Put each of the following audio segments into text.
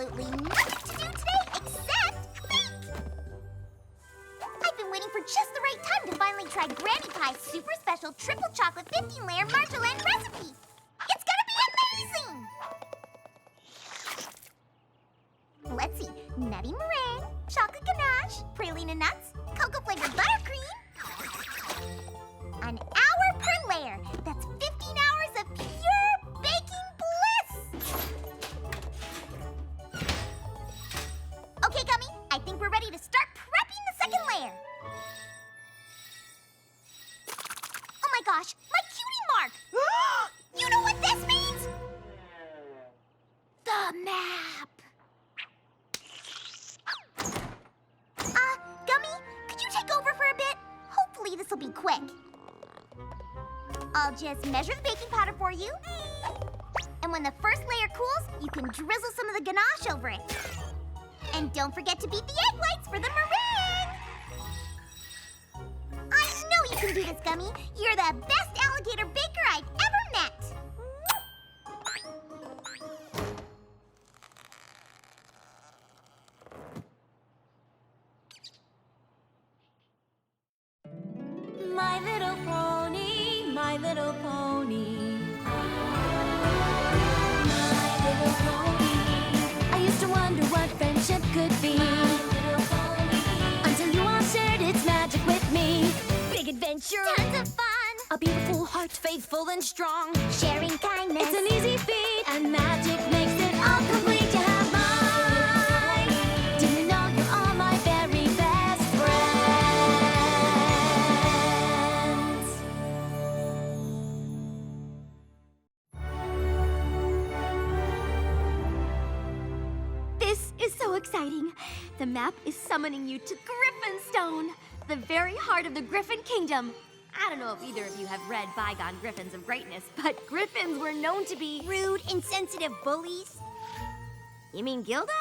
absolutely nothing to do today except bake! I've been waiting for just the right time to finally try Granny Pie's super special triple chocolate 15-layer marshmallow recipe. It's gonna be amazing! Let's see, nutty meringue, chocolate ganache, praline nuts, cocoa-flavored buttercream. An hour per layer. That's 15 hours of pure baking bliss! Okay, Gummy, I think we're ready to start prepping the second layer. Oh my gosh, my cutie mark! You know what this means? The map! Gummy, could you take over for a bit? Hopefully this'll be quick. I'll just measure the baking powder for you. And when the first layer cools, you can drizzle some of the ganache over it. And don't forget to beat the egg whites for the meringue! I know you can do this, Gummy. You're the best alligator baker I've ever met. My little pony, my little pony. My little pony. I used to wonder what friendship could be. My little pony. Until you all shared its magic with me. Big adventure. Tons of fun. A beautiful heart, faithful and strong. Sharing kindness. It's an easy feat, and magic makes it all complete. To have mine. Do you know you're all my very best friends? This is so exciting. The map is summoning you to Griffonstone, the very heart of the Griffin Kingdom. I don't know if either of you have read Bygone Griffins of Greatness, but Griffins were known to be Rude, insensitive bullies. You mean Gilda?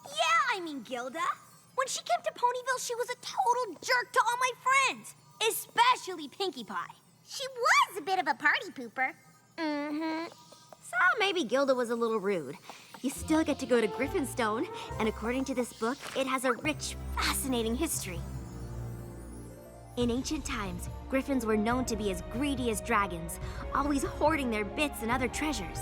Yeah, I mean Gilda. When she came to Ponyville, she was a total jerk to all my friends, especially Pinkie Pie. She was a bit of a party pooper. Mm-hmm. So maybe Gilda was a little rude. You still get to go to Griffonstone, and according to this book, it has a rich, fascinating history. In ancient times, griffins were known to be as greedy as dragons, always hoarding their bits and other treasures.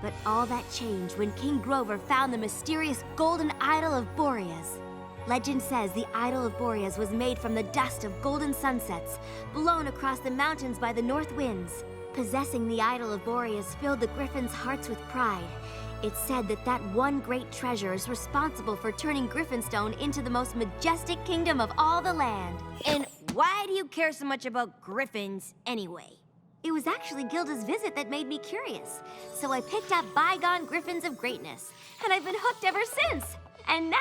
But all that changed when King Grover found the mysterious golden idol of Boreas. Legend says the idol of Boreas was made from the dust of golden sunsets, blown across the mountains by the north winds. Possessing the idol of Boreas filled the griffins' hearts with pride. It's said that that one great treasure is responsible for turning Griffonstone into the most majestic kingdom of all the land. And why do you care so much about griffins anyway? It was actually Gilda's visit that made me curious. So I picked up Bygone Griffins of Greatness, and I've been hooked ever since. And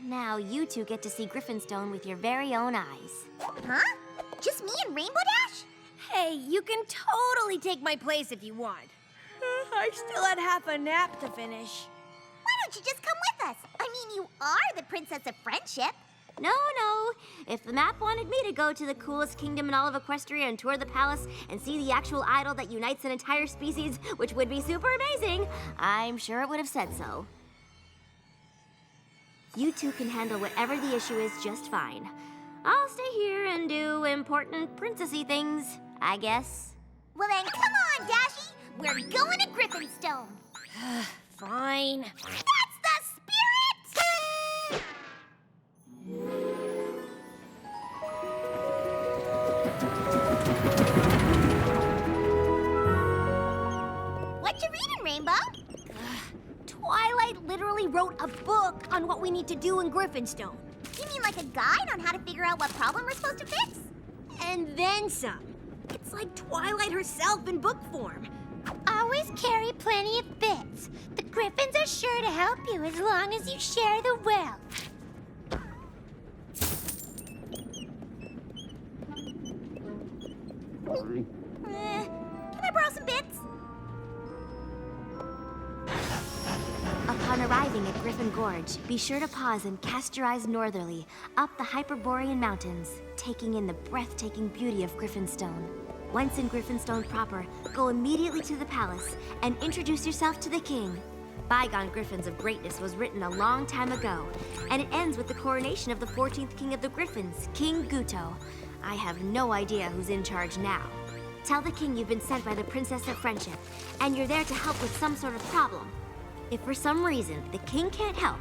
now you two get to see Griffonstone with your very own eyes. Huh? Just me and Rainbow Dash? Hey, you can totally take my place if you want. I still had half a nap to finish. Why don't you just come with us? I mean, you are the Princess of Friendship. No. If the map wanted me to go to the coolest kingdom in all of Equestria and tour the palace and see the actual idol that unites an entire species, which would be super amazing, I'm sure it would have said so. You two can handle whatever the issue is just fine. I'll stay here and do important princessy things, I guess. Well then, come on, Dashy. We're going to Griffonstone. Fine. That's the spirit! What you reading, Rainbow? Twilight literally wrote a book on what we need to do in Griffonstone. You mean like a guide on how to figure out what problem we're supposed to fix? And then some. It's like Twilight herself in book form. Always carry plenty of bits. The Griffins are sure to help you as long as you share the wealth. Can I borrow some bits? Upon arriving at Griffin Gorge, be sure to pause and cast your eyes northerly, up the Hyperborean Mountains, taking in the breathtaking beauty of Griffonstone. Once in Griffonstone proper, go immediately to the palace and introduce yourself to the king. Bygone Griffins of Greatness was written a long time ago, and it ends with the coronation of the 14th King of the Griffins, King Guto. I have no idea who's in charge now. Tell the king you've been sent by the Princess of Friendship, and you're there to help with some sort of problem. If for some reason the king can't help,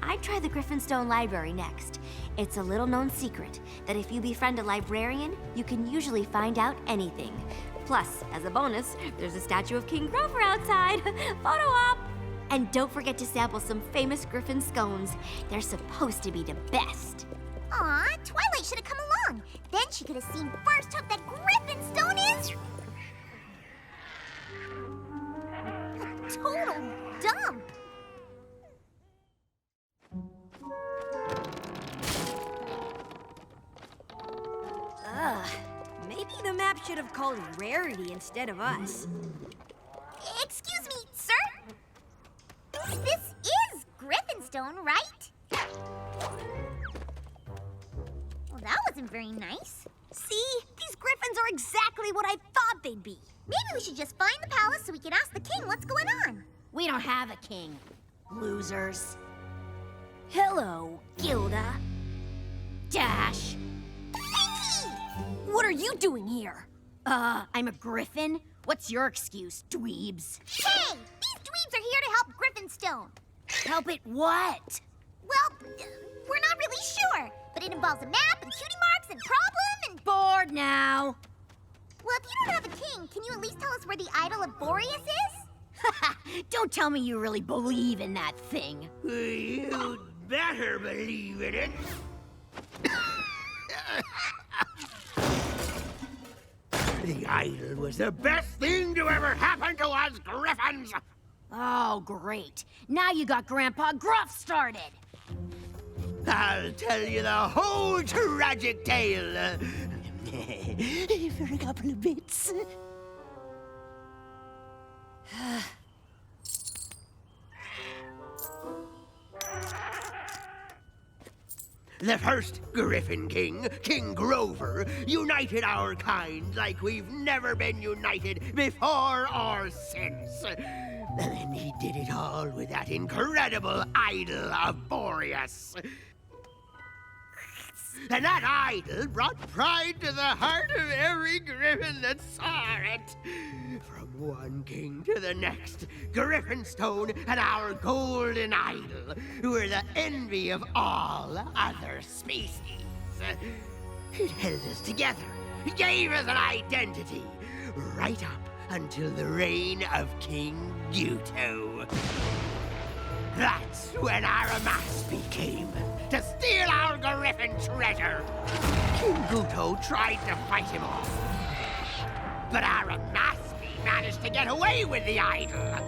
I'd try the Griffonstone Library next. It's a little-known secret that if you befriend a librarian, you can usually find out anything. Plus, as a bonus, there's a statue of King Grover outside. Photo op! And don't forget to sample some famous Griffin scones. They're supposed to be the best. Aw, Twilight should have come along. Then she could have seen firsthand that Griffonstone is a total dump. Maybe the map should have called Rarity instead of us. Excuse me, sir? This is Griffonstone, right? Well, that wasn't very nice. See? These griffins are exactly what I thought they'd be. Maybe we should just find the palace so we can ask the king what's going on. We don't have a king. Losers. Hello, Gilda. Dash. Pinkie! What are you doing here? I'm a griffin. What's your excuse, dweebs? Hey! These dweebs are here to help Griffonstone. Help it what? Well, we're not really sure, but it involves a map and cutie marks and problem and... Bored now. Well, if you don't have a king, can you at least tell us where the idol of Boreas is? Don't tell me you really believe in that thing. You'd better believe in it. The idol was the best thing to ever happen to us Griffins. Oh, great. Now you got Grandpa Gruff started. I'll tell you the whole tragic tale. For a couple of bits. The first Griffin King, King Grover, united our kind like we've never been united before or since. And he did it all with that incredible idol of Boreas. And that idol brought pride to the heart of every Griffin that saw it. From one king to the next, Griffonstone and our golden idol were the envy of all other species. It held us together, gave us an identity, right up until the reign of King Guto. That's when our Aramaspi came to steal our Griffin treasure. King Guto tried to fight him off, but Aramaspi managed to get away with the idol.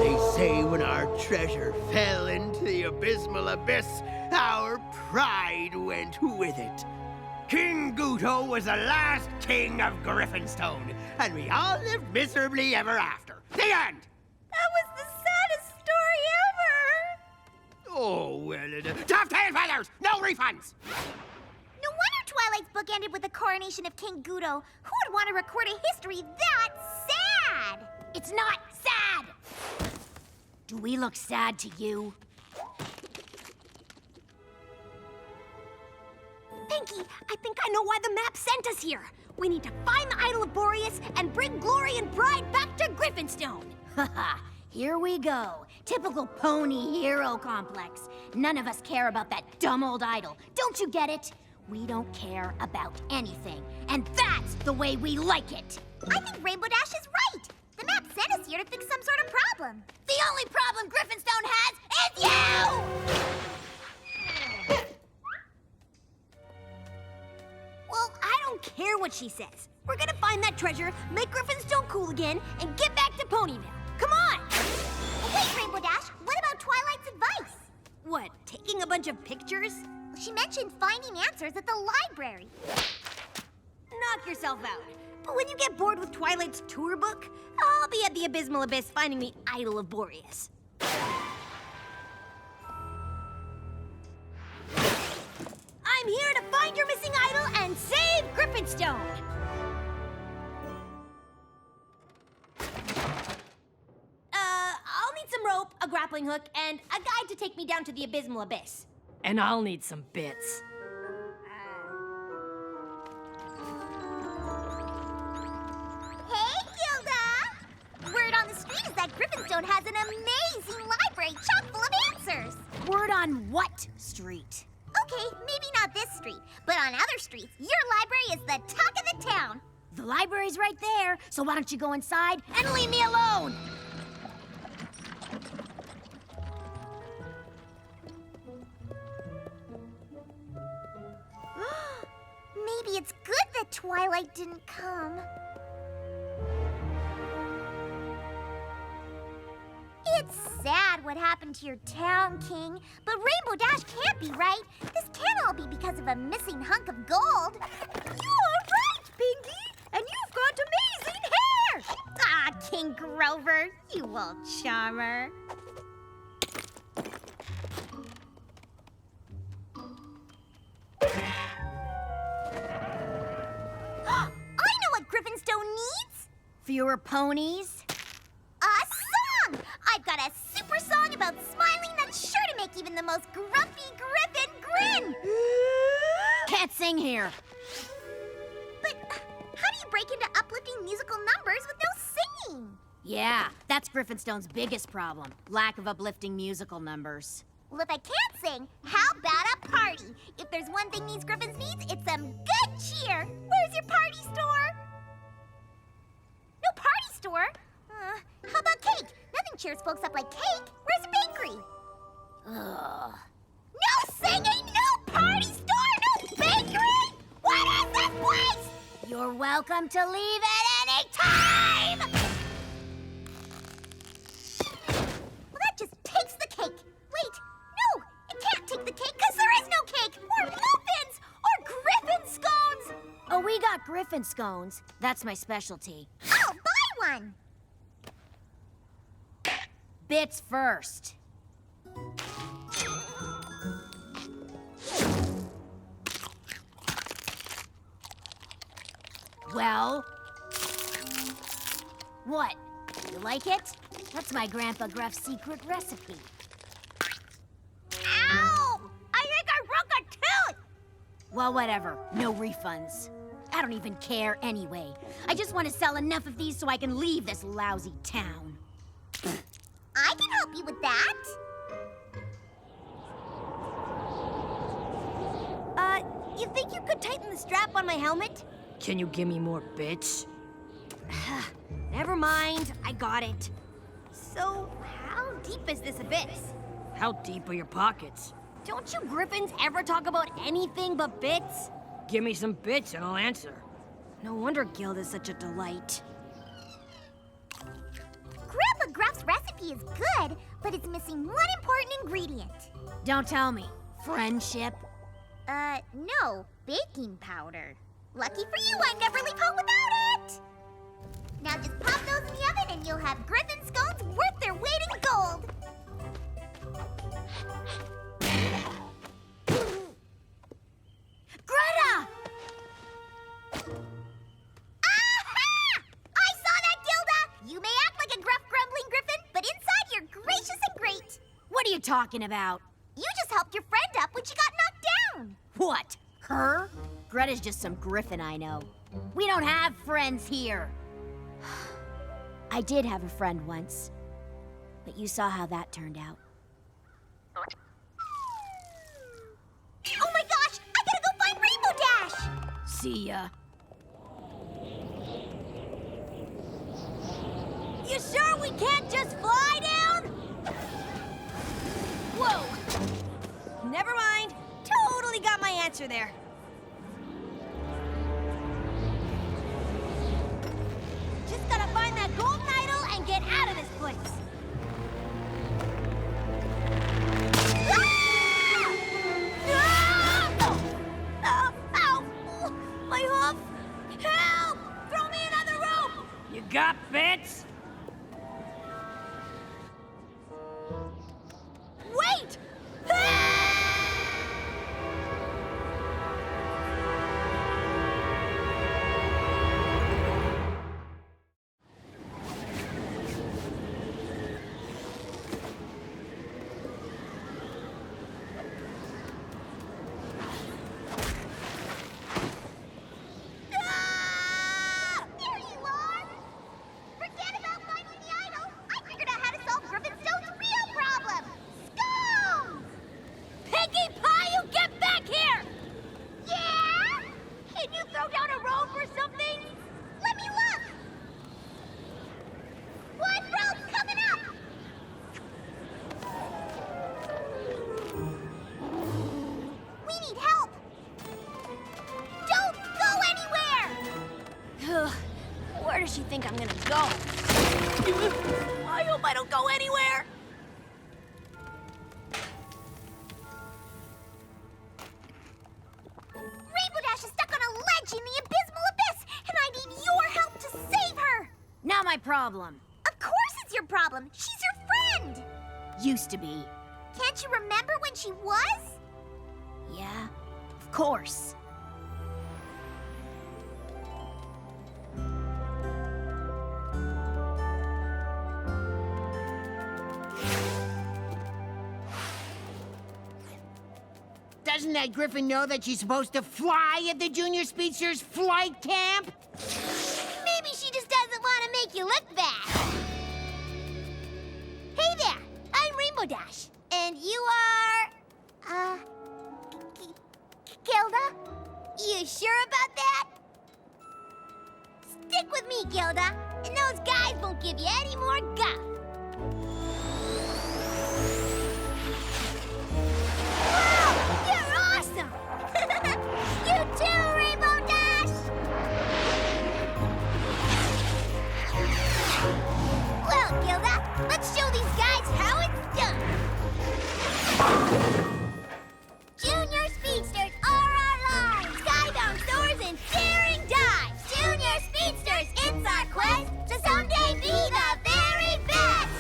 They say when our treasure fell into the abysmal abyss, our pride went with it. King Guto was the last king of Griffonstone, and we all lived miserably ever after. The end! That was the saddest story ever! Oh, well, tough tail feathers! No refunds! No wonder Twilight's book ended with the coronation of King Guto. Who would want to record a history that sad? It's not sad! Do we look sad to you? Pinkie, I think I know why the map sent us here. We need to find the idol of Boreas and bring glory and pride back to Griffonstone. Haha, here we go. Typical pony hero complex. None of us care about that dumb old idol. Don't you get it? We don't care about anything. And that's the way we like it. I think Rainbow Dash is right. The map sent us here to fix some sort of problem. The only problem Griffonstone has is you! Well, I don't care what she says. We're gonna find that treasure, make Griffonstone cool again, and get back to Ponyville. Come on! Wait, Rainbow Dash, what about Twilight's advice? What, taking a bunch of pictures? She mentioned finding answers at the library. Knock yourself out. But when you get bored with Twilight's tour book, I'll be at the Abysmal Abyss finding the idol of Boreas. I'm I'm here to find your missing idol and save Griffonstone. I'll need some rope, a grappling hook, and a guide to take me down to the abysmal abyss. And I'll need some bits. Hey, Gilda! Word on the street is that Griffonstone has an amazing library chock full of answers. Word on what street? Okay, maybe not this street, but on other streets, your library is the talk of the town. The library's right there, so why don't you go inside and leave me alone? Maybe it's good that Twilight didn't come. It's sad what happened to your town, King, but Rainbow Dash can't be right. This can't all be because of a missing hunk of gold. You're right, Pinkie! And you've got amazing hair! Ah, King Grover, you old charmer. I know what Griffonstone needs! Fewer ponies? A song! I've got a super song about smiling that's sure to make even the most grumpy Griffin grin! Can't sing here. But how do you break into uplifting musical numbers with no singing? Yeah, that's Griffonstone's biggest problem. Lack of uplifting musical numbers. Well, if I can't sing, how about a party? If there's one thing these Griffins needs, it's some good cheer. Where's your party store? No party store? How about cake? Nothing cheers folks up like cake. Where's your bakery? Ugh. No singing, no party store, no bakery! What is this place? You're welcome to leave at any time! Well, that just takes the cake. Wait, no, it can't take the cake because there is no cake, or muffins, or Griffin scones. Oh, we got Griffin scones. That's my specialty. I'll buy one. Bits first. Well? What? You like it? That's my Grandpa Gruff's secret recipe. Ow! I think I broke a tooth. Well, whatever. No refunds. I don't even care anyway. I just want to sell enough of these so I can leave this lousy town. I can help you with that. You think you could tighten the strap on my helmet? Can you give me more bits? Never mind, I got it. So, how deep is this abyss? How deep are your pockets? Don't you Griffins ever talk about anything but bits? Give me some bits and I'll answer. No wonder Gilda's such a delight. Grandpa Gruff's recipe is good, but it's missing one important ingredient. Don't tell me. Friendship? No, baking powder. Lucky for you, I never leave home without it! Now just pop those in the oven and you'll have Griffin scones worth their weight in gold! Greta! Aha! I saw that, Gilda! You may act like a gruff, grumbling Griffin, but inside you're gracious and great! What are you talking about? You just helped your friend up when she got knocked down! What? Her? Greta's just some Griffin I know. We don't have friends here. I did have a friend once, but you saw how that turned out. Oh my gosh! I gotta go find Rainbow Dash! See ya. You sure we can't just fly down? Whoa! Never mind. Totally got my answer there. Just gotta find that golden idol and get out of this place. Ow! My hoof! Help! Throw me another rope! You got bits? Wait! I don't go anywhere. Rainbow Dash is stuck on a ledge in the abysmal abyss, and I need your help to save her! Not my problem. Of course it's your problem. She's your friend! Used to be. Can't you remember when she was? Yeah, of course. Doesn't that Griffin know that she's supposed to fly at the Junior Speedsters flight camp? Maybe she just doesn't want to make you look bad. Hey there, I'm Rainbow Dash. And you are... Gilda? You sure about that? Stick with me, Gilda, and those guys won't give you any more guff. Wow, you're awesome! You too, Rainbow Dash! Well, Gilda, let's show these guys how it's done. Junior Speedsters are our lives! Skybound soars and daring dives! Junior Speedsters, it's our quest to someday be the very best!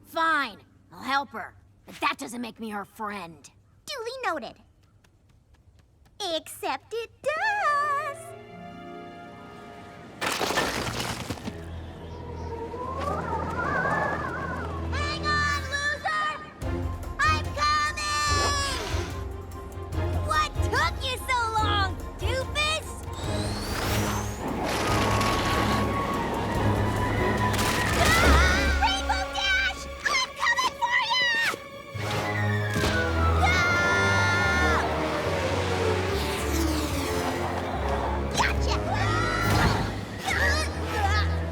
Fine, I'll help her. But that doesn't make me her friend. Duly noted. Except it does! Hang on, loser! I'm coming! What took you so long, doofus? Ah! Rainbow Dash! I'm coming for you! Gotcha!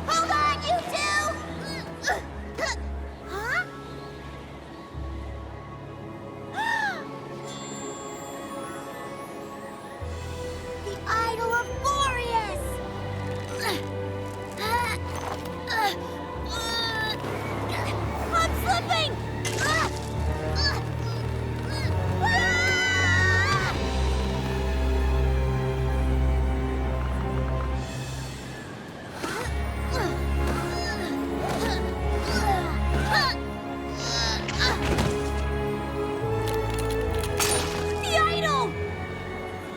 Hold on, you two! Huh? The idol of Boreas! I'm slipping! The idol!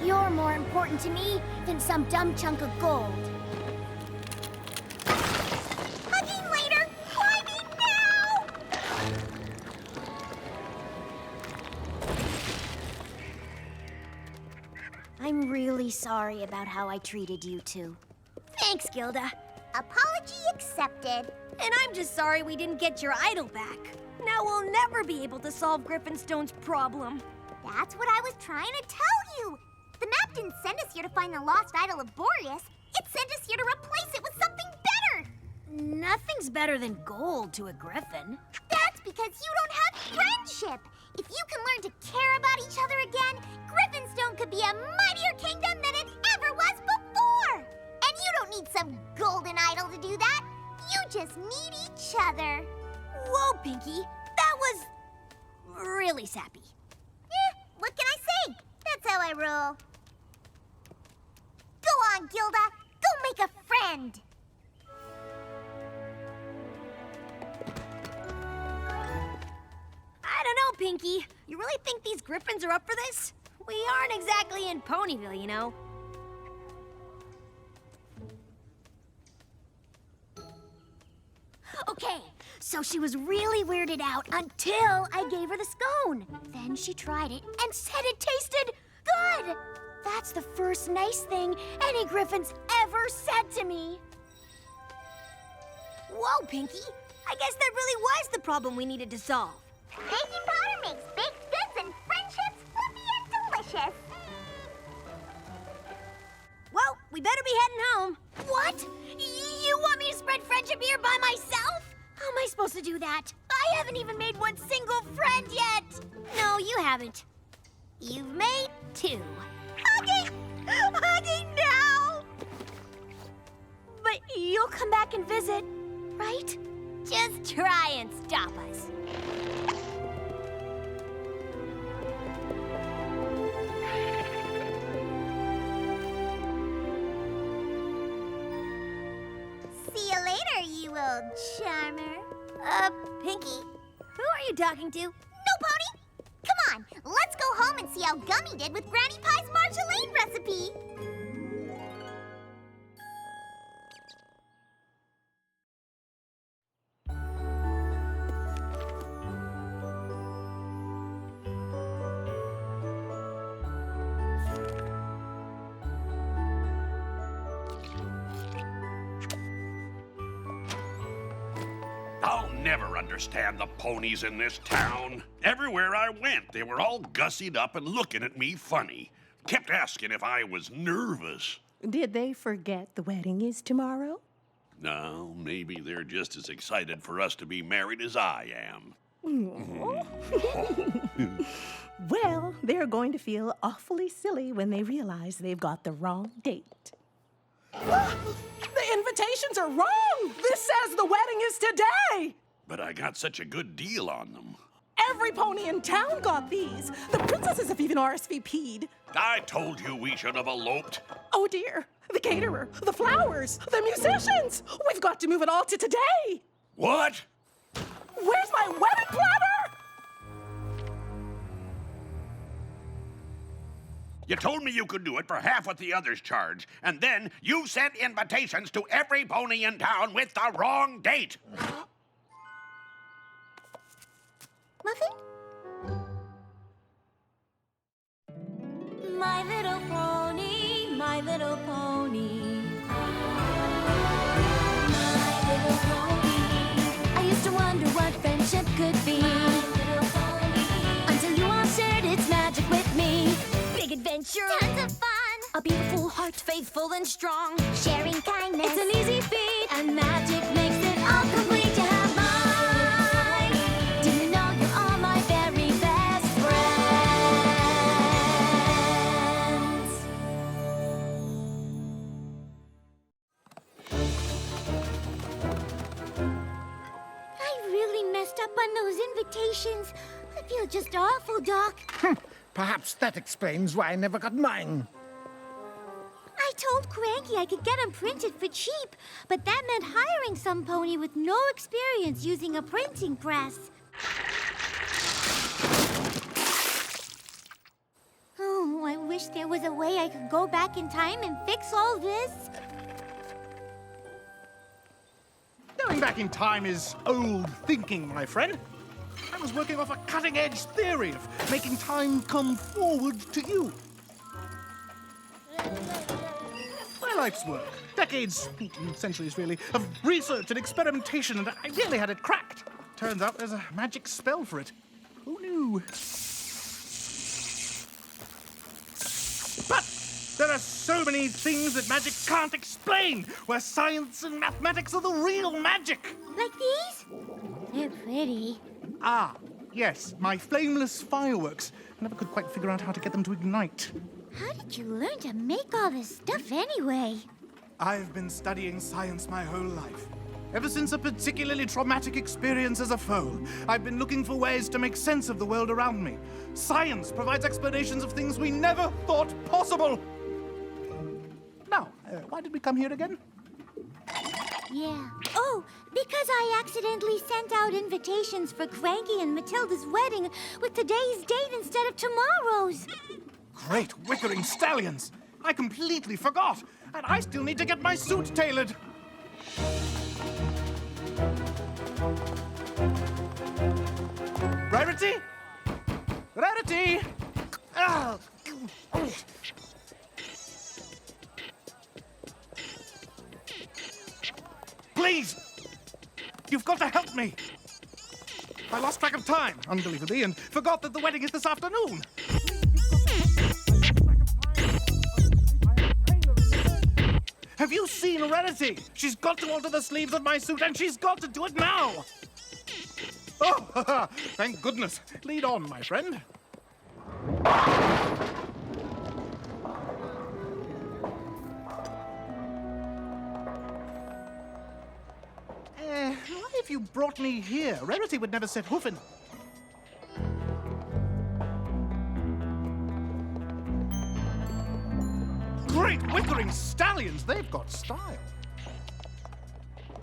You're more important to me than some dumb chunk of gold. Hugging later, climbing now! I'm really sorry about how I treated you two. Thanks, Gilda. Apology accepted. And I'm just sorry we didn't get your idol back. Now we'll never be able to solve Griffonstone's problem. That's what I was trying to tell you. The map didn't send us here to find the lost idol of Boreas. It sent us here to replace it with something better. Nothing's better than gold to a griffin. That's because you don't have friendship. If you can learn to care about each other again, Griffonstone could be a mightier kingdom than it ever was before. And you don't need some golden idol to do that. You just need each other. Whoa, Pinkie. That was really sappy. What can I say? That's how I roll. Go on, Gilda. Go make a friend. I don't know, Pinkie. You really think these Griffins are up for this? We aren't exactly in Ponyville, you know. Okay, so she was really weirded out until I gave her the scone. Then she tried it and said it tasted good. That's the first nice thing any Griffin's ever said to me. Whoa, Pinkie. I guess that really was the problem we needed to solve. Baking powder makes baked goods and friendships fluffy and delicious. Well, we better be heading home. What? You want me to spread friendship here by myself? How am I supposed to do that? I haven't even made one single friend yet. No, you haven't. You've made 2. Hugging! Hugging now! But But you'll come back and visit, right? Just try and stop us. See you later, you old charmer. Pinkie, who are you talking to? No, Pony! Come on, let's go home and see how Gummy did with Granny Pie's marmalade recipe. I'll never understand the ponies in this town. Everywhere I went, they were all gussied up and looking at me funny. Kept asking if I was nervous. Did they forget the wedding is tomorrow? No, maybe they're just as excited for us to be married as I am. Well, they're going to feel awfully silly when they realize they've got the wrong date. The invitations are wrong! This says the wedding is today! But I got such a good deal on them. Every pony in town got these. The princesses have even RSVP'd. I told you we should have eloped. Oh dear, the caterer, the flowers, the musicians. We've got to move it all to today. What? Where's my wedding planner? You told me you could do it for half what the others charge, and then you sent invitations to every pony in town with the wrong date. Muffin? My little pony, my little pony. My little pony. I used to wonder what friendship could be. My little pony. Until you all shared its magic with me. Big adventure. Tons of fun. A beautiful heart, faithful and strong. Sharing kindness. It's an easy feat, and magic makes it all complete. You have mine. Do you know you're all my very best friends? I really messed up on those invitations. I feel just awful, Doc. Perhaps that explains why I never got mine. I told Cranky I could get them printed for cheap, but that meant hiring some pony with no experience using a printing press. Oh, I wish there was a way I could go back in time and fix all this. Going back in time is old thinking, my friend. I was working off a cutting-edge theory of making time come forward to you. My life's work, decades, centuries really, of research and experimentation, and I really had it cracked. Turns out there's a magic spell for it. Who knew? But there are so many things that magic can't explain, where science and mathematics are the real magic. Like these? They're pretty. Ah, yes, my flameless fireworks. I never could quite figure out how to get them to ignite. How did you learn to make all this stuff anyway? I've been studying science my whole life. Ever since a particularly traumatic experience as a foe, I've been looking for ways to make sense of the world around me. Science provides explanations of things we never thought possible. Now, why did we come here again? Yeah. Oh, because I accidentally sent out invitations for Cranky and Matilda's wedding with today's date instead of tomorrow's. Great wickering stallions! I completely forgot, and I still need to get my suit tailored. Rarity? Rarity! Ah. Please! You've got to help me! I lost track of time, unbelievably, and forgot that the wedding is this afternoon. Have you seen Rarity? She's got to alter the sleeves of my suit, and she's got to do it now! Oh, thank goodness. Lead on, my friend. Why have you brought me here? Rarity would never set hoof in. Great wickering stallions, they've got style.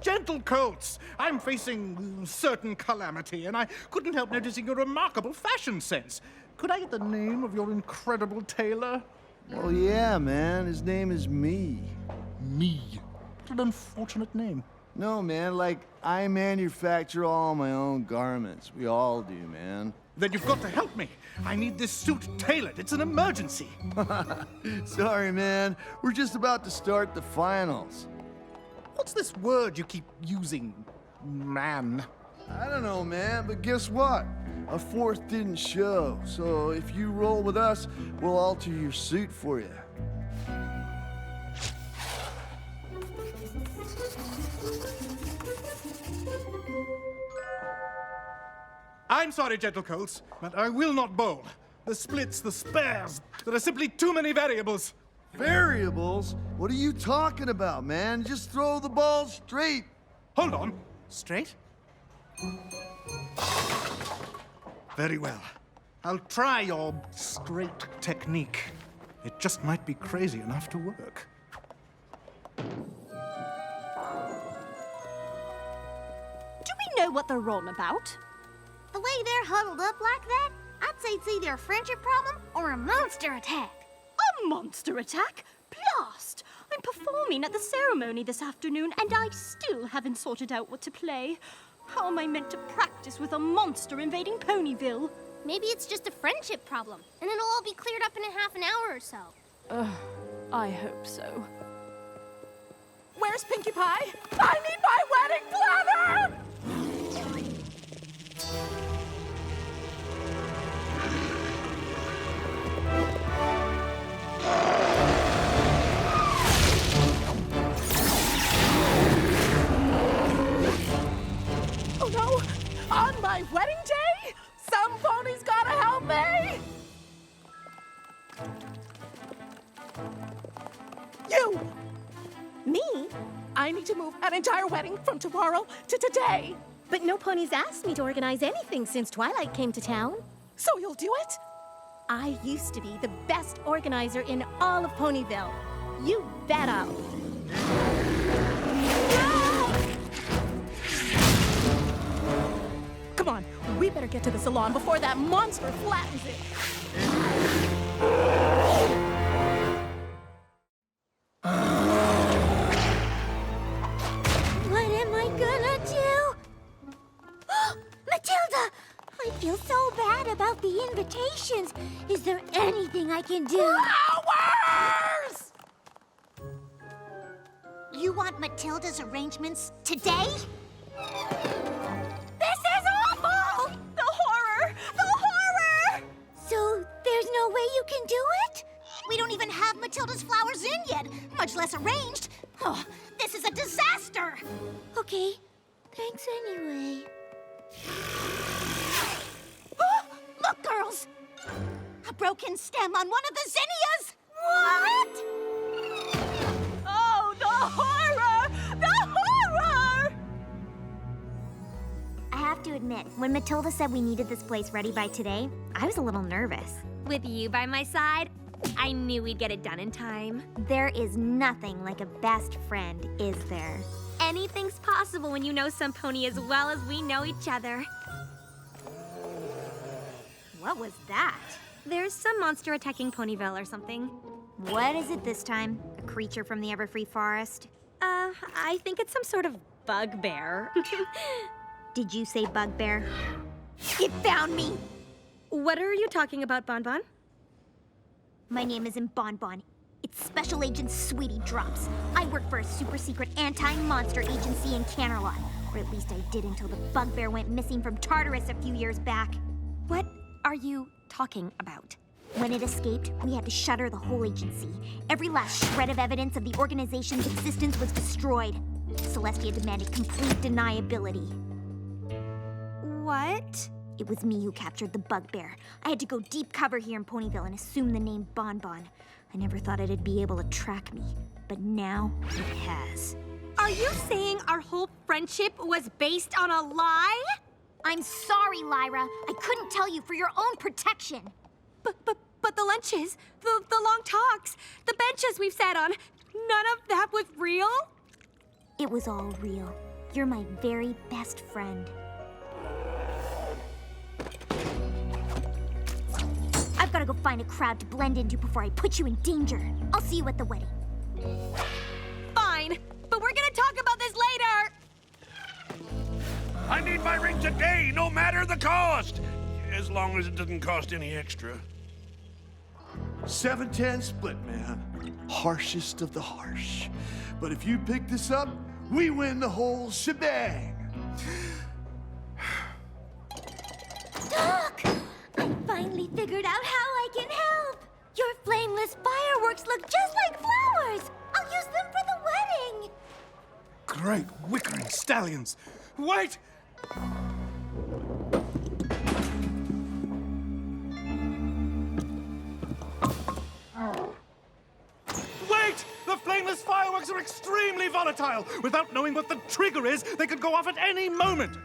Gentle colts, I'm facing certain calamity, and I couldn't help noticing your remarkable fashion sense. Could I get the name of your incredible tailor? Well, yeah, man. His name is Me. Me. What an unfortunate name. No, man, like, I manufacture all my own garments. We all do, man. Then you've got to help me. I need this suit tailored. It's an emergency. Sorry, man. We're just about to start the finals. What's this word you keep using, man? I don't know, man, but guess what? A fourth didn't show, so if you roll with us, we'll alter your suit for you. I'm sorry, gentle colts, but I will not bowl. The splits, the spares, there are simply too many variables. Variables? What are you talking about, man? Just throw the ball straight. Hold on. Straight? Very well. I'll try your straight technique. It just might be crazy enough to work. Do we know what they're on about? The way they're huddled up like that, I'd say it's either a friendship problem or a monster attack. A monster attack? Blast! I'm performing at the ceremony this afternoon, and I still haven't sorted out what to play. How am I meant to practice with a monster invading Ponyville? Maybe it's just a friendship problem, and it'll all be cleared up in a half an hour or so. I hope so. Where's Pinkie Pie? I need my wedding planner! Oh no! On my wedding day? Some pony's gotta help me! You! Me? I need to move an entire wedding from tomorrow to today. But no pony's asked me to organize anything since Twilight came to town. So you'll do it? I used to be the best organizer in all of Ponyville. You bet I'll. Come on, we better get to the salon before that monster flattens it. What am I gonna do? Matilda! I feel so bad about the invitations. Is there anything I can do? Flowers! You want Matilda's arrangements today? This is awful! The horror! The horror! So there's no way you can do it? We don't even have Matilda's flowers in yet, much less arranged. Oh, this is a disaster! Okay, thanks anyway. Look, girls! A broken stem on one of the zinnias! What? Oh, the horror! The horror! I have to admit, when Matilda said we needed this place ready by today, I was a little nervous. With you by my side, I knew we'd get it done in time. There is nothing like a best friend, is there? Anything's possible when you know some pony as well as we know each other. What was that? There's some monster attacking Ponyville or something. What is it this time? A creature from the Everfree Forest? I think it's some sort of bugbear. Did you say bugbear? It found me! What are you talking about, Bonbon? My name isn't Bonbon. It's Special Agent Sweetie Drops. I work for a super secret anti-monster agency in Canterlot. Or at least I did until the bugbear went missing from Tartarus a few years back. What are you talking about? When it escaped, we had to shutter the whole agency. Every last shred of evidence of the organization's existence was destroyed. Celestia demanded complete deniability. What? It was me who captured the bugbear. I had to go deep cover here in Ponyville and assume the name Bonbon. I never thought it'd be able to track me, but now it has. Are you saying our whole friend friendship was based on a lie? I'm sorry, Lyra. I couldn't tell you for your own protection. But the lunches, the long talks, the benches we've sat on, none of that was real? It was all real. You're my very best friend. I've got to go find a crowd to blend into before I put you in danger. I'll see you at the wedding. Fine, but we're gonna talk about this later! I need my ring today, no matter the cost. As long as it doesn't cost any extra. 7-10 split, man. Harshest of the harsh. But if you pick this up, we win the whole shebang. Look! I finally figured out how I can help. Your flameless fireworks look just like flowers. I'll use them for the wedding. Great wickering stallions! Wait! Wait! The flameless fireworks are extremely volatile! Without knowing what the trigger is, they could go off at any moment!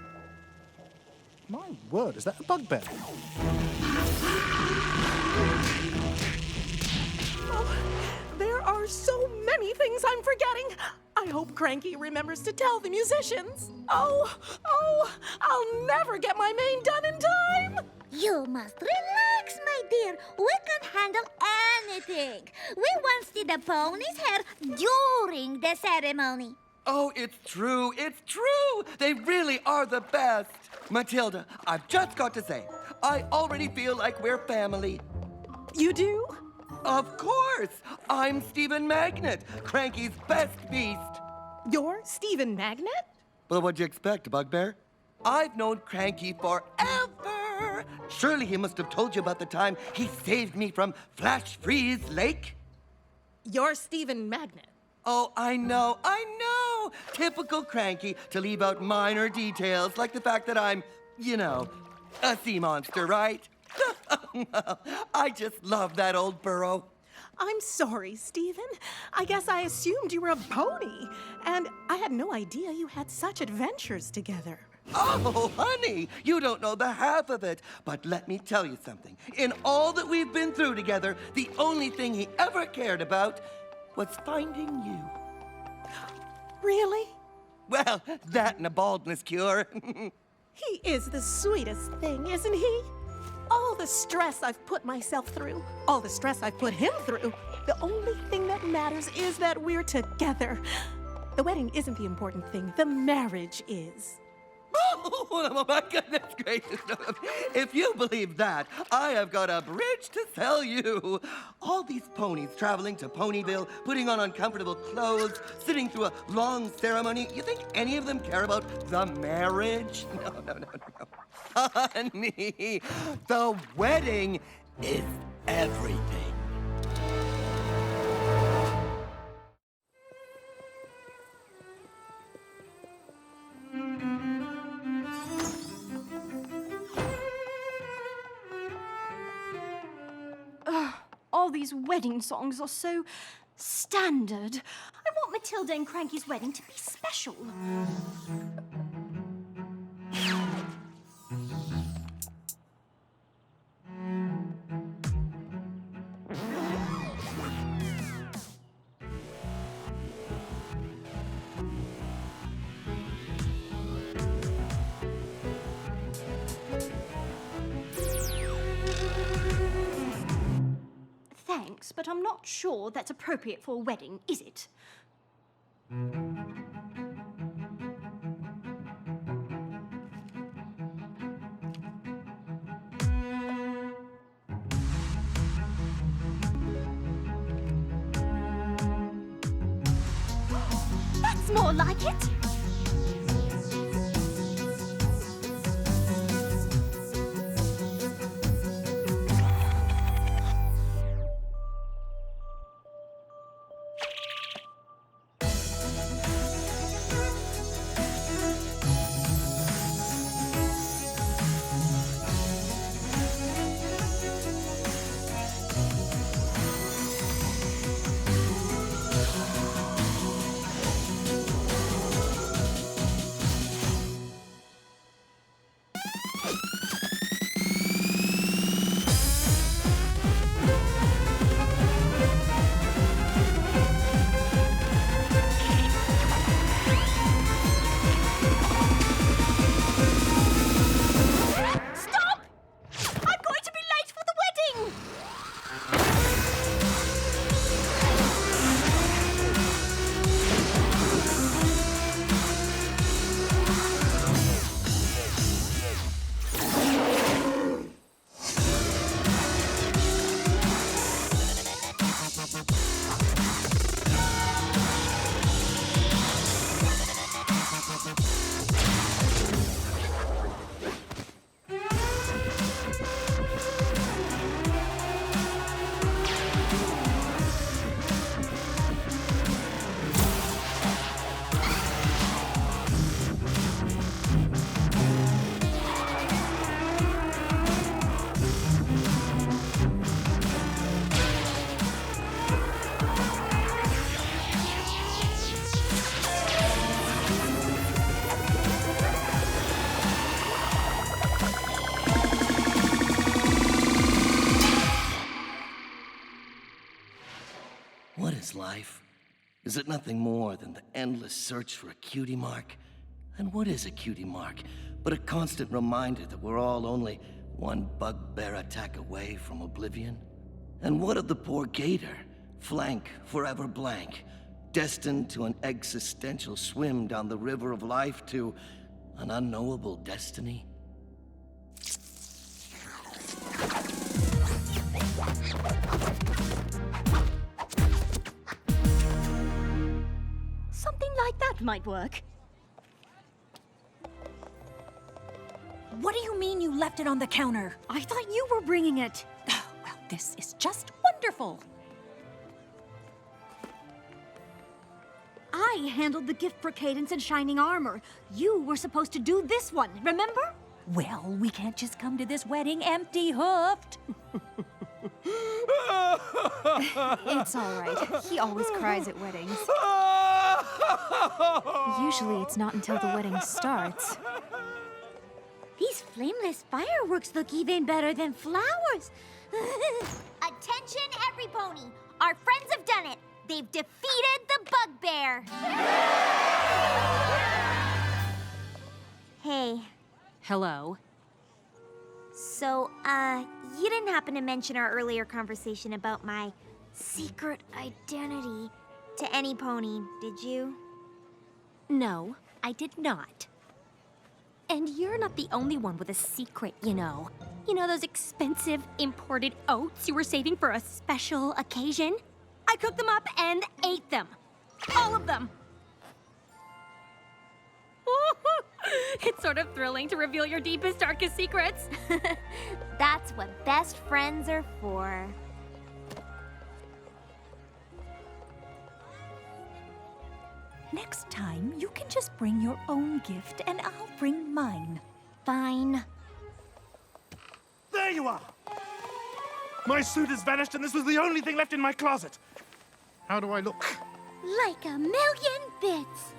My word, is that a bugbear? Oh, there are so many things I'm forgetting. I hope Cranky remembers to tell the musicians. Oh, I'll never get my main done in time. You must relax, my dear. We can handle anything. We once did the pony's hair during the ceremony. Oh, it's true. It's true. They really are the best. Matilda, I've just got to say, I already feel like we're family. You do? Of course. I'm Stephen Magnet, Cranky's best beast. You're Stephen Magnet? Well, what'd you expect, Bugbear? I've known Cranky forever. Surely he must have told you about the time he saved me from Flash Freeze Lake? You're Stephen Magnet. Oh, I know. Typical Cranky to leave out minor details, like the fact that I'm, you know, a sea monster, right? I just love that old burrow. I'm sorry, Stephen. I guess I assumed you were a pony, and I had no idea you had such adventures together. Oh, honey, you don't know the half of it. But let me tell you something. In all that we've been through together, the only thing he ever cared about was finding you. Really? Well, that and a baldness cure. He is the sweetest thing, isn't he? All the stress I've put myself through, all the stress I've put him through, the only thing that matters is that we're together. The wedding isn't the important thing, the marriage is. Oh, my goodness gracious. If you believe that, I have got a bridge to sell you. All these ponies traveling to Ponyville, putting on uncomfortable clothes, sitting through a long ceremony. You think any of them care about the marriage? No. Honey, the wedding is everything. All these wedding songs are so standard. I want Matilda and Cranky's wedding to be special. Thanks, but I'm not sure that's appropriate for a wedding, is it? That's more like it. Stop! I'm going to be late for the wedding! What is life? Is it nothing more than the endless search for a cutie mark? And what is a cutie mark but a constant reminder that we're all only one bugbear attack away from oblivion? And what of the poor gator, flank forever blank, destined to an existential swim down the river of life to an unknowable destiny? Something like that might work. What do you mean you left it on the counter? I thought you were bringing it. Oh, well, this is just wonderful. I handled the gift for Cadence and Shining Armor. You were supposed to do this one, remember? Well, we can't just come to this wedding empty-hoofed. It's all right. He always cries at weddings. Usually it's not until the wedding starts. These flameless fireworks look even better than flowers. Attention, every pony. Our friends have done it. They've defeated the bugbear. Hey, Hello. so, you didn't happen to mention our earlier conversation about my secret identity to any pony, did you? No, I did not. And you're not the only one with a secret, you know. You know those expensive imported oats you were saving for a special occasion? I cooked them up and ate them. All of them. It's sort of thrilling to reveal your deepest, darkest secrets. That's what best friends are for. Next time, you can just bring your own gift and I'll bring mine. Fine. There you are! My suit has vanished and this was the only thing left in my closet. How do I look? Like a million bits.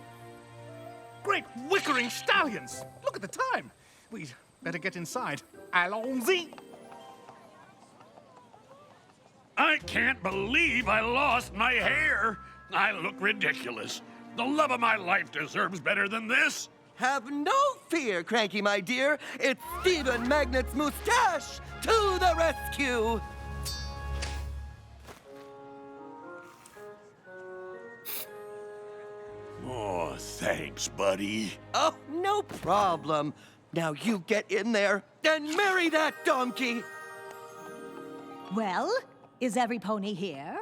Great wickering stallions! Look at the time. We'd better get inside. Allons-y! I can't believe I lost my hair. I look ridiculous. The love of my life deserves better than this. Have no fear, Cranky, my dear. It's Stephen Magnet's mustache to the rescue. Oh, thanks, buddy. Oh, no problem. Now you get in there and marry that donkey. Well, is every pony here?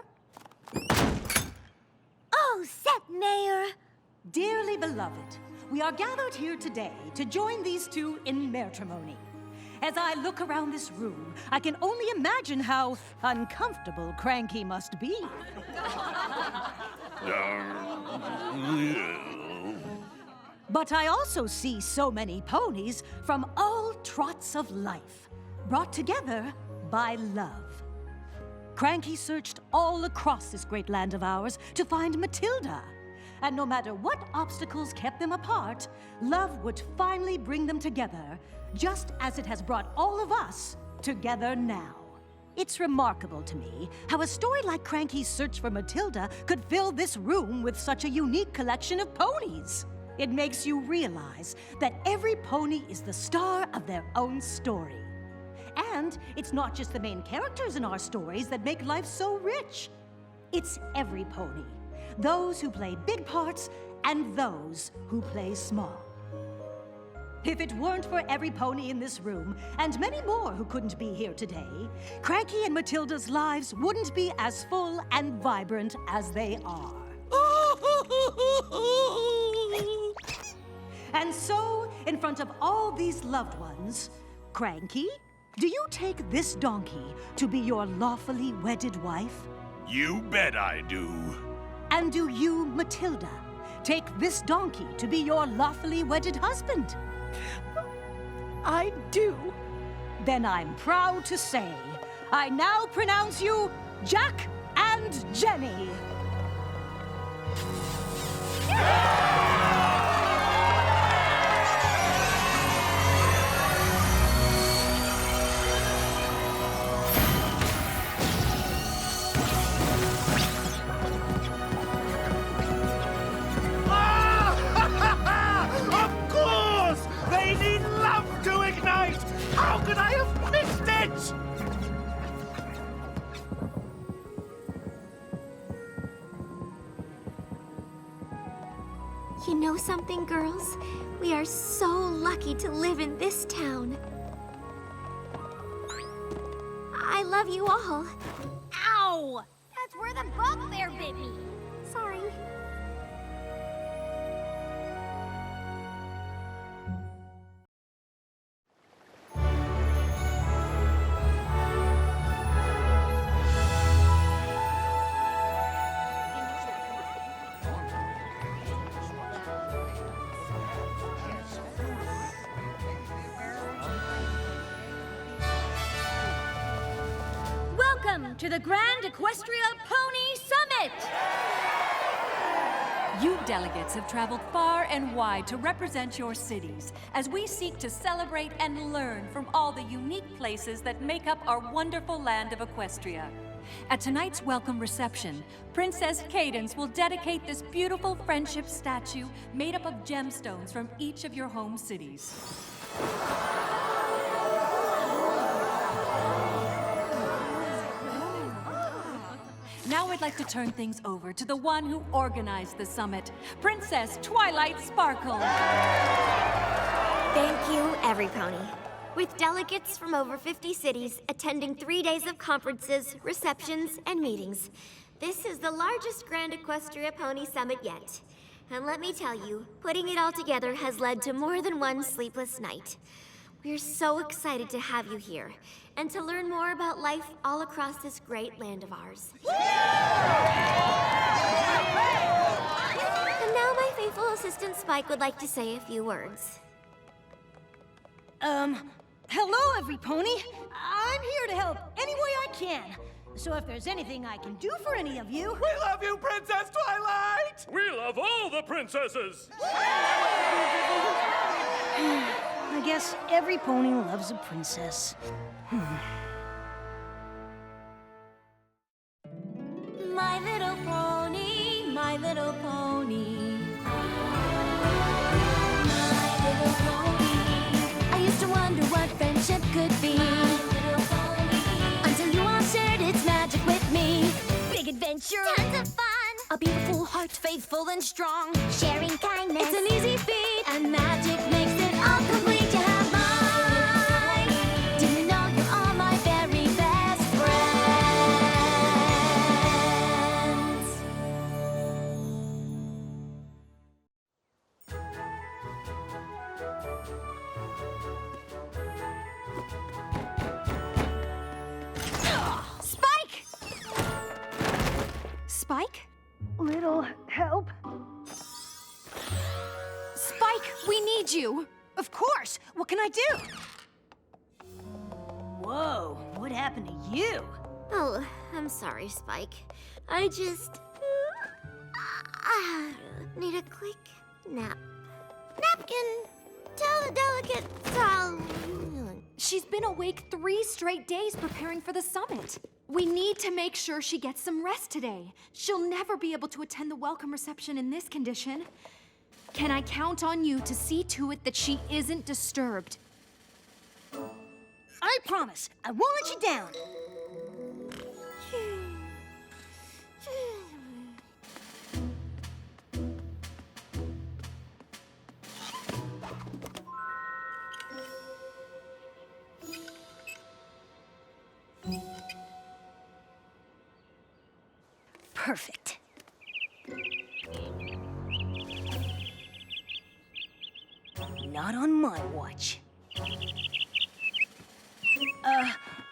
Oh, Set Mayor. Dearly beloved, we are gathered here today to join these two in matrimony. As I look around this room, I can only imagine how uncomfortable Cranky must be. But I also see so many ponies from all trots of life, brought together by love. Cranky searched all across this great land of ours to find Matilda. And no matter what obstacles kept them apart, love would finally bring them together, just as it has brought all of us together now. It's remarkable to me how a story like Cranky's Search for Matilda could fill this room with such a unique collection of ponies. It makes you realize that every pony is the star of their own story. And it's not just the main characters in our stories that make life so rich. It's every pony. Those who play big parts and those who play small. If it weren't for every pony in this room, and many more who couldn't be here today, Cranky and Matilda's lives wouldn't be as full and vibrant as they are. And so, in front of all these loved ones, Cranky, do you take this donkey to be your lawfully wedded wife? You bet I do. And do you, Matilda, take this donkey to be your lawfully wedded husband? I do. Then I'm proud to say, I now pronounce you Jack and Jenny. How could I have missed it? You know something, girls? We are so lucky to live in this town. I love you all. Ow! That's where the bugbear bit me. Sorry. Welcome to the Grand Equestria Pony Summit! You delegates have traveled far and wide to represent your cities as we seek to celebrate and learn from all the unique places that make up our wonderful land of Equestria. At tonight's welcome reception, Princess Cadence will dedicate this beautiful friendship statue made up of gemstones from each of your home cities. Now I'd like to turn things over to the one who organized the summit, Princess Twilight Sparkle. Thank you, every pony. With delegates from over 50 cities attending 3 days of conferences, receptions, and meetings, this is the largest Grand Equestria Pony Summit yet. And let me tell you, putting it all together has led to more than one sleepless night. We're so excited to have you here and to learn more about life all across this great land of ours. And now my faithful assistant Spike would like to say a few words. Hello, every pony. I'm here to help any way I can. So if there's anything I can do for any of you... We love you, Princess Twilight! We love all the princesses! I guess every pony loves a princess. My little pony, my little pony. My little pony. I used to wonder what friendship could be. My little pony. Until you all shared its magic with me. Big adventure. Tons of fun. A beautiful heart, faithful and strong. Sharing kindness. It's an easy feat, and magic makes it all complete. You have mine. Do you know you're all my very best friends? Spike! Spike? Little help? Spike, we need you. Of course. What can I do? Whoa, what happened to you? Oh, I'm sorry, Spike. I Need a quick nap. Napkin! Tell the delegates I'll... She's been awake 3 straight days preparing for the summit. We need to make sure she gets some rest today. She'll never be able to attend the welcome reception in this condition. Can I count on you to see to it that she isn't disturbed? I promise. I won't let you down. Perfect. Not on my watch.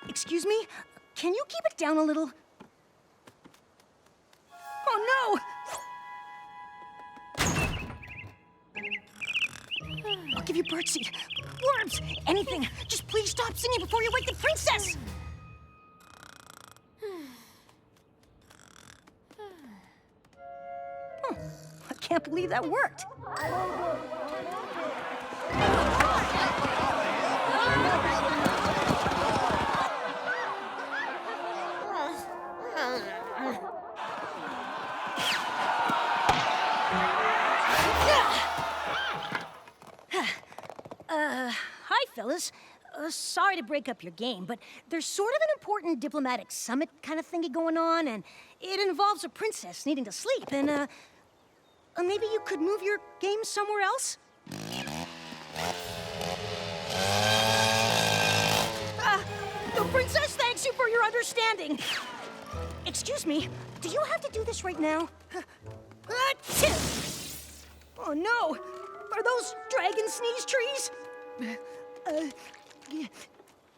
Excuse me? Can you keep it down a little? Oh, no! I'll give you birdseed, worms, anything. Just please stop singing before you wake the princess! I can't believe that worked. Hi, fellas. Sorry to break up your game, but there's sort of an important diplomatic summit kind of thingy going on, and it involves a princess needing to sleep, and, maybe you could move your game somewhere else? The princess thanks you for your understanding. Excuse me, do you have to do this right now? Oh no! Are those dragon sneeze trees?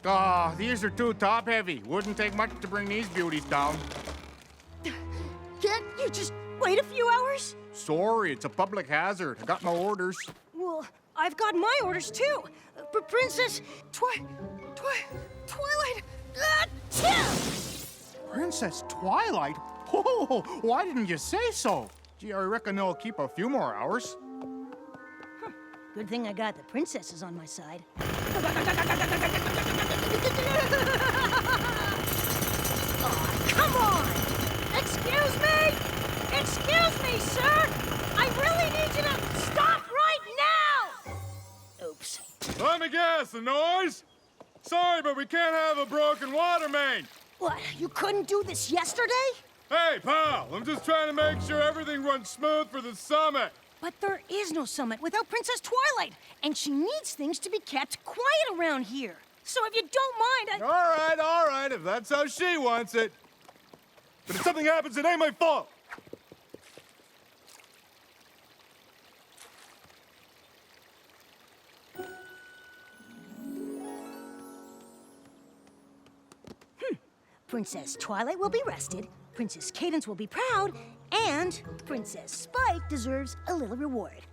Oh, these are too top-heavy. Wouldn't take much to bring these beauties down. Can't you just wait a few hours? Sorry, it's a public hazard. I got my orders. Well, I've got my orders too. Princess Twilight. Princess Twilight? Oh, why didn't you say so? Gee, I reckon they'll keep a few more hours. Good thing I got the princesses on my side. Oh, come on! Excuse me! Excuse me, sir! I really need you to stop right now! Oops. Let me guess, the noise? Sorry, but we can't have a broken water main. What, you couldn't do this yesterday? Hey, pal, I'm just trying to make sure everything runs smooth for the summit. But there is no summit without Princess Twilight, and she needs things to be kept quiet around here. So if you don't mind, All right, if that's how she wants it. But if something happens, it ain't my fault. Princess Twilight will be rested, Princess Cadance will be proud, and Princess Spike deserves a little reward.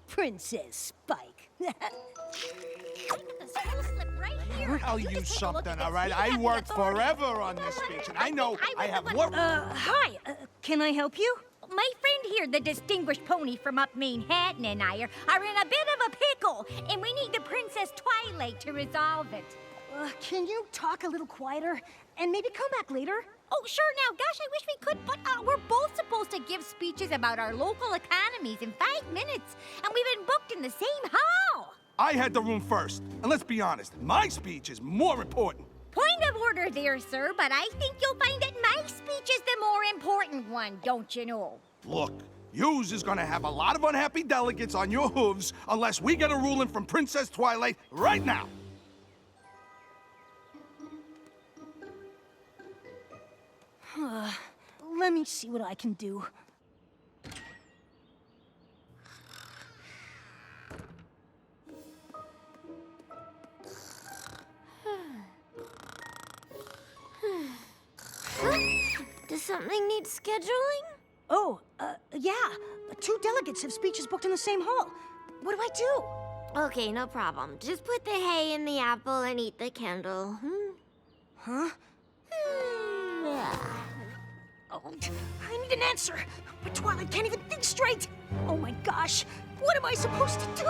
Princess Spike. I'll tell you something, all right? I worked forever on this speech, and I know I have more... Hi, can I help you? My friend here, the distinguished pony from up Manhattan, and I are in a bit of a pickle, and we need the Princess Twilight to resolve it. Can you talk a little quieter, and maybe come back later? Oh, sure, now, gosh, I wish we could, but we're both supposed to give speeches about our local economies in 5 minutes, and we've been booked in the same hall. I had the room first, and let's be honest, my speech is more important. Point of order there, sir, but I think you'll find that my speech is the more important one, don't you know? Look, yous is gonna have a lot of unhappy delegates on your hooves unless we get a ruling from Princess Twilight right now. Let me see what I can do. Does something need scheduling? Oh, yeah. 2 delegates have speeches booked in the same hall. What do I do? Okay, no problem. Just put the hay in the apple and eat the candle. Huh? Oh, I need an answer. But Twilight can't even think straight. Oh my gosh, what am I supposed to do?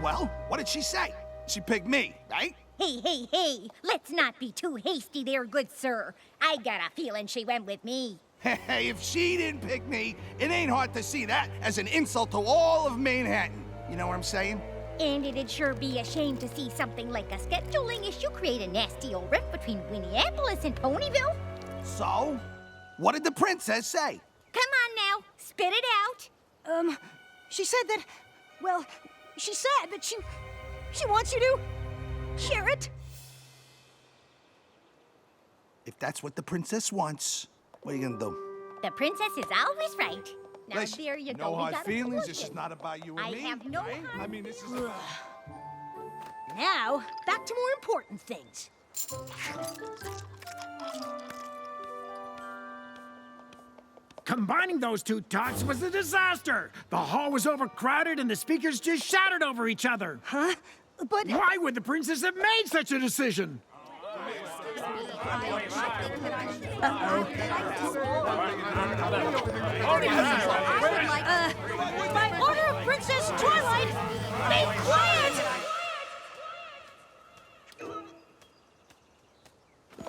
Well, what did she say? She picked me, right? Hey, let's not be too hasty there, good sir. I got a feeling she went with me. Hey, if she didn't pick me, it ain't hard to see that as an insult to all of Manhattan. You know what I'm saying? And it'd sure be a shame to see something like a scheduling issue create a nasty old rift between Minneapolis and Ponyville. So, what did the princess say? Come on now, spit it out. She said that, well, she said that she wants you to share it. If that's what the princess wants, what are you gonna do? The princess is always right. Now Listen, there you no go. hard feelings. This is not about you and I me. have no right? hard I mean, this is. Now, back to more important things. Combining those two talks was a disaster. The hall was overcrowded and the speakers just shouted over each other. Huh? But why would the princess have made such a decision? By order of Princess Twilight, be quiet!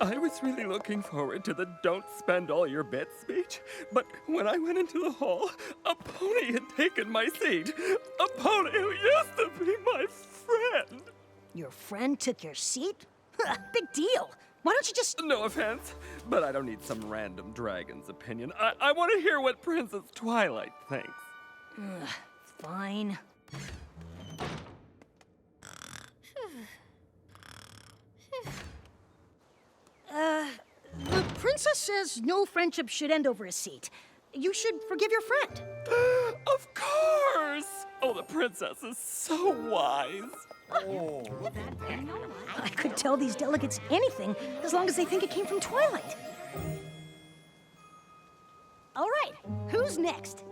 I was really looking forward to the don't spend all your bits speech, but when I went into the hall, a pony had taken my seat. A pony who used to be my friend. Your friend took your seat? Big deal. Why don't you just... No offense, but I don't need some random dragon's opinion. I want to hear what Princess Twilight thinks. Fine. The princess says no friendship should end over a seat. You should forgive your friend. Of course! Oh, the princess is so wise. Oh. I could tell these delegates anything as long as they think it came from Twilight. All right, who's next?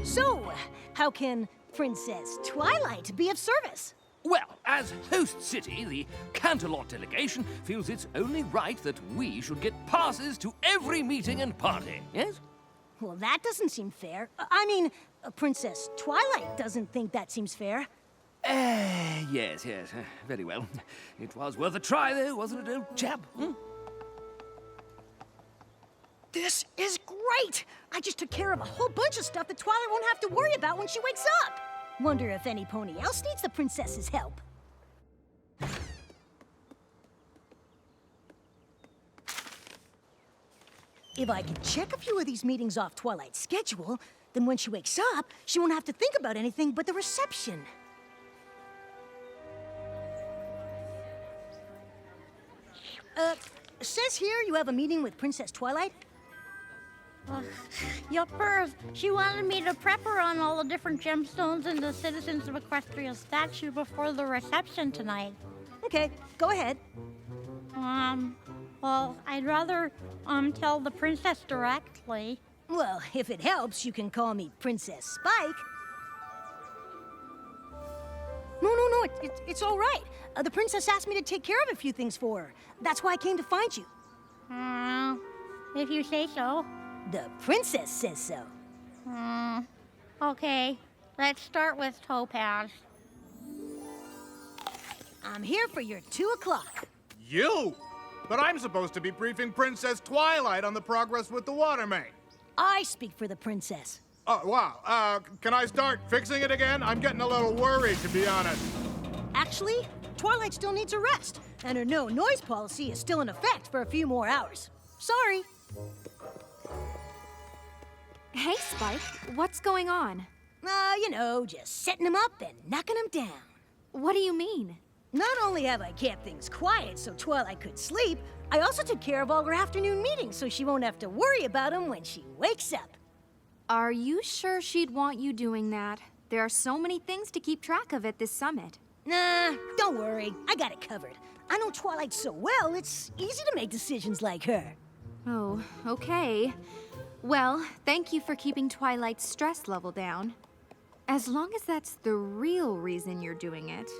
So, how can Princess Twilight be of service? Well, as host city, the Canterlot delegation feels it's only right that we should get passes to every meeting and party, yes? Well, that doesn't seem fair. I mean, Princess Twilight doesn't think that seems fair. Yes, very well. It was worth a try, though, wasn't it, old chap? This is great! I just took care of a whole bunch of stuff that Twilight won't have to worry about when she wakes up. Wonder if any pony else needs the princess's help. If I can check a few of these meetings off Twilight's schedule, then when she wakes up, she won't have to think about anything but the reception. Says here you have a meeting with Princess Twilight? Yuppers, she wanted me to prep her on all the different gemstones in the Citizens of Equestria statue before the reception tonight. Okay, go ahead. Well, I'd rather, tell the princess directly. Well, if it helps, you can call me Princess Spike. No, it's all right. The princess asked me to take care of a few things for her. That's why I came to find you. If you say so. The princess says so. Okay, let's start with Topaz. I'm here for your 2 o'clock. You? But I'm supposed to be briefing Princess Twilight on the progress with the water main. I speak for the princess. Oh, wow. Can I start fixing it again? I'm getting a little worried, to be honest. Actually, Twilight still needs a rest, and her no-noise policy is still in effect for a few more hours. Sorry. Hey, Spike. What's going on? You know, just setting them up and knocking them down. What do you mean? Not only have I kept things quiet so Twilight could sleep, I also took care of all her afternoon meetings so she won't have to worry about them when she wakes up. Are you sure she'd want you doing that? There are so many things to keep track of at this summit. Nah, don't worry. I got it covered. I know Twilight so well, it's easy to make decisions like her. Oh, okay. Well, thank you for keeping Twilight's stress level down. As long as that's the real reason you're doing it.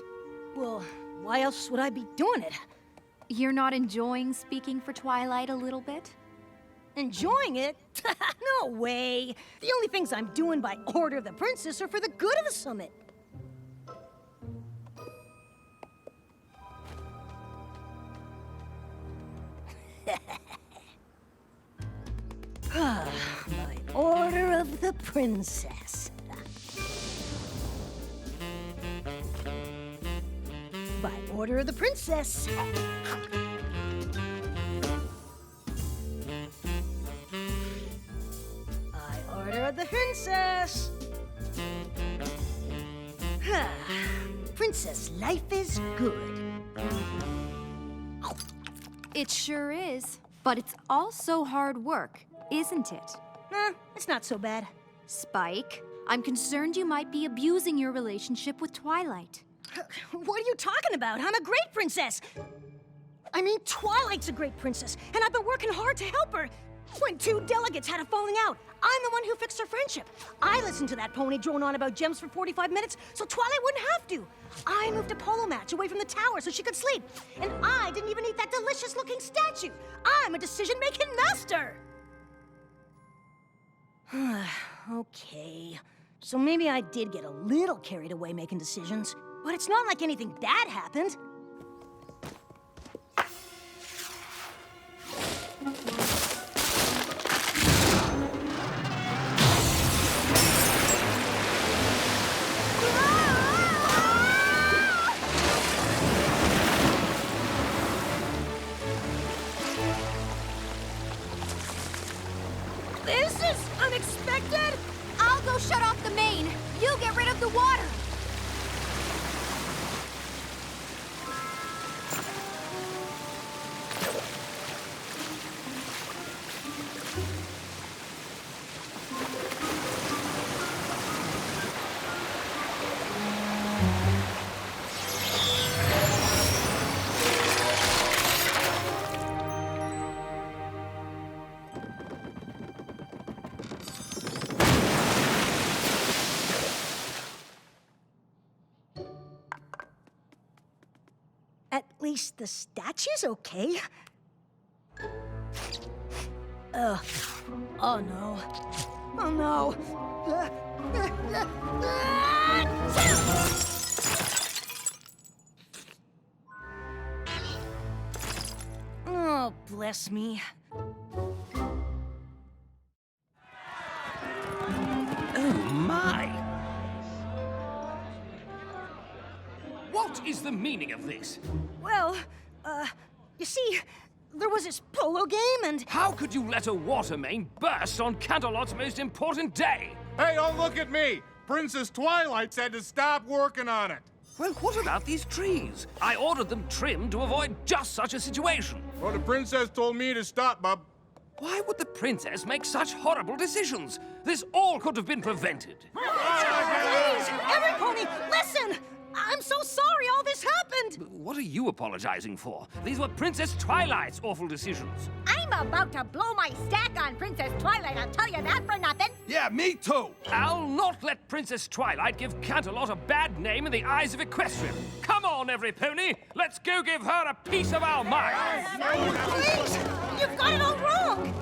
Well, why else would I be doing it? You're not enjoying speaking for Twilight a little bit? Enjoying it? No way. The only things I'm doing by order of the princess are for the good of the summit. By order of the princess. By order of the princess. By order of the princess. Princess life is good. It sure is. But it's also hard work, isn't it? Nah, it's not so bad. Spike, I'm concerned you might be abusing your relationship with Twilight. What are you talking about? I'm a great princess. I mean, Twilight's a great princess, and I've been working hard to help her. When two delegates had a falling out, I'm the one who fixed their friendship. I listened to that pony drone on about gems for 45 minutes so Twilight wouldn't have to. I moved a polo match away from the tower so she could sleep. And I didn't even eat that delicious-looking statue. I'm a decision-making master. Okay. So maybe I did get a little carried away making decisions, but it's not like anything bad happened. This is unexpected! I'll go shut off the main. You get rid of the water. At least the statue's okay. Oh no. Oh no. Oh, bless me. Oh, my! What is the meaning of this? Well, you see, there was this polo game and... How could you let a water main burst on Canterlot's most important day? Hey, don't look at me! Princess Twilight said to stop working on it. Well, what about these trees? I ordered them trimmed to avoid just such a situation. Well, the princess told me to stop, bub. Why would the princess make such horrible decisions? This all could have been prevented. Please, every pony, listen! I'm so sorry all this happened! What are you apologizing for? These were Princess Twilight's awful decisions. I'm about to blow my stack on Princess Twilight, I'll tell you that for nothing. Yeah, me too. I'll not let Princess Twilight give Canterlot a bad name in the eyes of Equestria. Come on, every pony. Let's go give her a piece of our mind. Please! You've got it all wrong!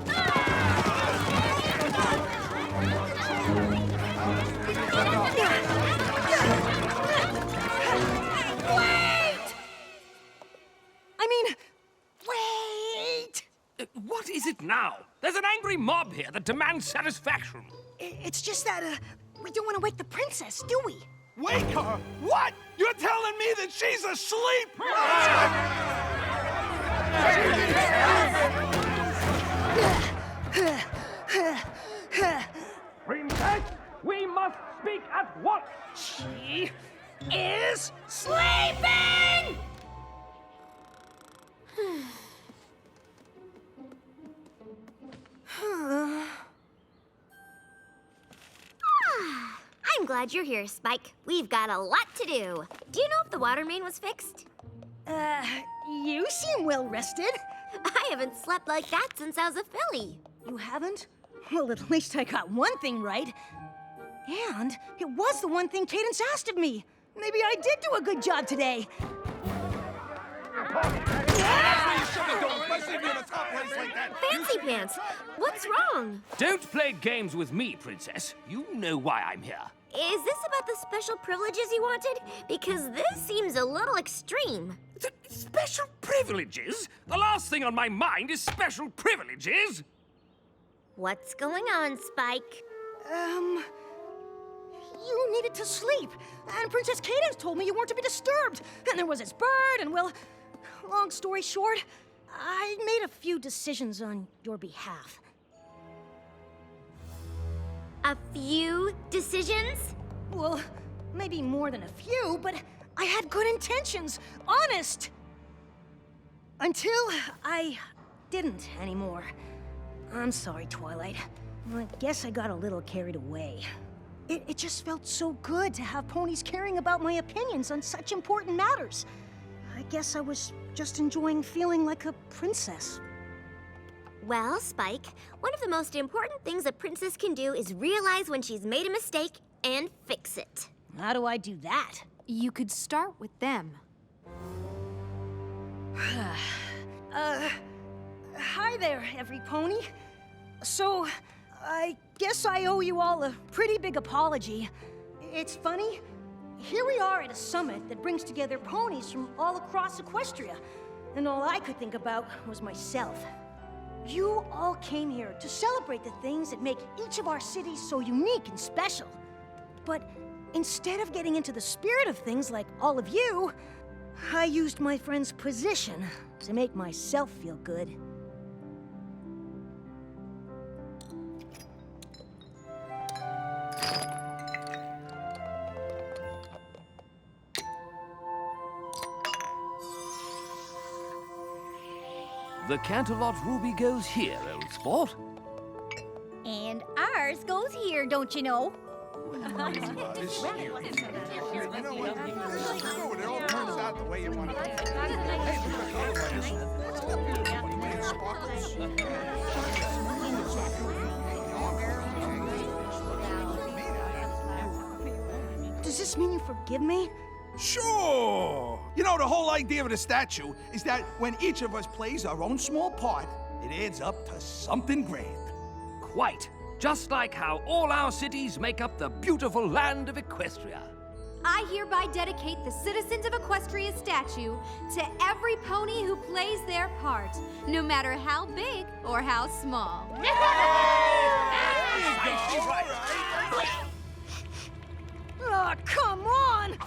Wait! What is it now? There's an angry mob here that demands satisfaction. It's just that, we don't want to wake the princess, do we? Wake her? What? You're telling me that she's asleep? She is sleeping! I'm glad you're here, Spike. We've got a lot to do. Do you know if the water main was fixed? You seem well rested. I haven't slept like that since I was a filly. You haven't? Well, at least I got one thing right. And it was the one thing Cadence asked of me. Maybe I did do a good job today. Fancy Pants, what's wrong? Don't play games with me, Princess. You know why I'm here. Is this about the special privileges you wanted? Because this seems a little extreme. Special privileges? The last thing on my mind is special privileges. What's going on, Spike? You needed to sleep. And Princess Cadence told me you weren't to be disturbed. And there was this bird, and well, long story short, I made a few decisions on your behalf. A few decisions? Well, maybe more than a few, but I had good intentions. Honest! Until I didn't anymore. I'm sorry, Twilight. I guess I got a little carried away. It just felt so good to have ponies caring about my opinions on such important matters. I guess I was just enjoying feeling like a princess. Well, Spike, one of the most important things a princess can do is realize when she's made a mistake and fix it. How do I do that? You could start with them. Hi there, every pony. So, I guess I owe you all a pretty big apology. It's funny, here we are at a summit that brings together ponies from all across Equestria, and all I could think about was myself. You all came here to celebrate the things that make each of our cities so unique and special. But instead of getting into the spirit of things like all of you, I used my friend's position to make myself feel good. The Canterlot Ruby goes here, old sport. And ours goes here, don't you know? Does this mean you forgive me? Sure! You know, the whole idea of the statue is that when each of us plays our own small part, it adds up to something grand. Quite. Just like how all our cities make up the beautiful land of Equestria. I hereby dedicate the citizens of Equestria statue to every pony who plays their part, no matter how big or how small. Oh, come on!